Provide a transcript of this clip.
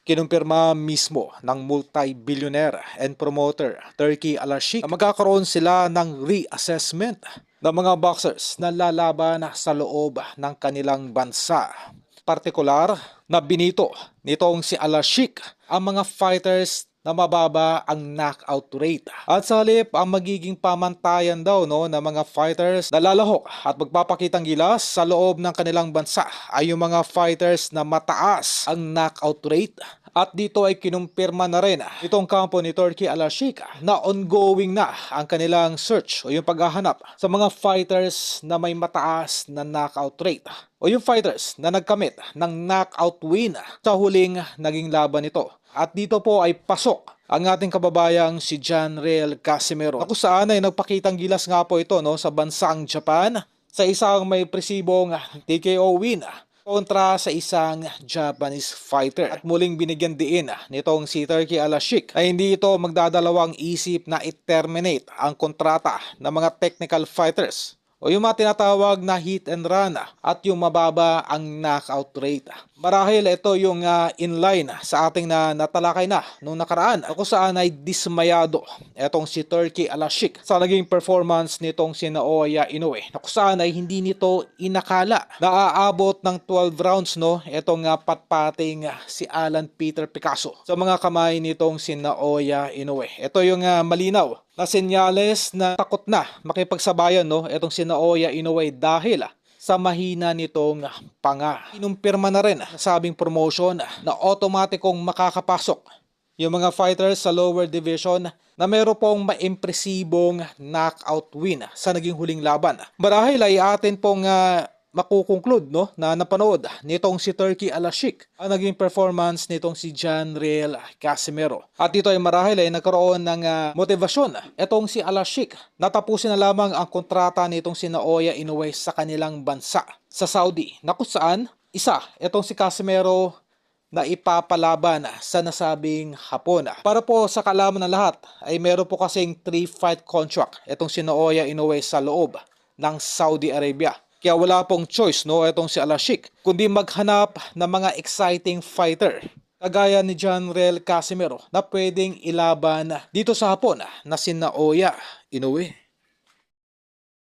Kinumpirma mismo ng multi-billionaire and promoter Turki Al-Sheikh na magkakaroon sila ng reassessment ng mga boxers na lalaban sa loob ng kanilang bansa. Partikular na binito nitong si Al-Sheikh ang mga fighters na mababa ang knockout rate. At sa halip, ang magiging pamantayan daw ng mga fighters na lalahok at magpapakitang gilas sa loob ng kanilang bansa ay yung mga fighters na mataas ang knockout rate. At dito ay kinumpirma na rin itong kampo ni Turki Al-Sheikh na ongoing na ang kanilang search o yung paghahanap sa mga fighters na may mataas na knockout rate o yung fighters na nagkamit ng knockout win sa huling naging laban nito. At dito po ay pasok ang ating kababayang si Janriel Casimero na kung saan ay nagpakitang gilas nga po ito sa bansang Japan sa isang may presibong TKO win kontra sa isang Japanese fighter. At muling binigyan diin nitong si Turki Al-Sheikh ay hindi ito magdadalawang isip na i-terminate ang kontrata ng mga technical fighters o yung mga tinatawag na hit and run at yung mababa ang knockout rate. Marahil ito yung inline sa ating natalakay na nung nakaraan kung saan ay dismayado itong si Turki Al-Sheikh sa naging performance nitong si Naoya Inoue na kung saan ay hindi nito inakala na aabot ng 12 rounds itong patpating si Alan Peter Picasso sa mga kamay nitong si Naoya Inoue. Ito yung malinaw na senyales na takot na makipagsabayan itong si Naoya Inoue dahil sa mahina nitong panga. Kinumpirma na rin sa sabing promotion na otomatikong makakapasok yung mga fighters sa lower division na meron pong maimpresibong knockout win sa naging huling laban. Marahil ay atin pong makukonclude na napanood nitong si Turki Al-Sheikh ang naging performance nitong si Janriel Casimero. At dito ay marahil ay nagkaroon ng motivasyon itong si Al-Sheikh na tapusin na lamang ang kontrata nitong si Naoya Inoue sa kanilang bansa sa Saudi na kung saan isa itong si Casimero na ipapalaban sa nasabing Hapon. Para po sa kaalaman ng lahat ay meron po kasing 3-fight contract itong si Naoya Inoue sa loob ng Saudi Arabia. Kaya wala pong choice itong si Al-Sheikh kundi maghanap ng mga exciting fighter kagaya ni Janriel Casimero na pwedeng ilaban dito sa Hapon na si Naoya Inoue.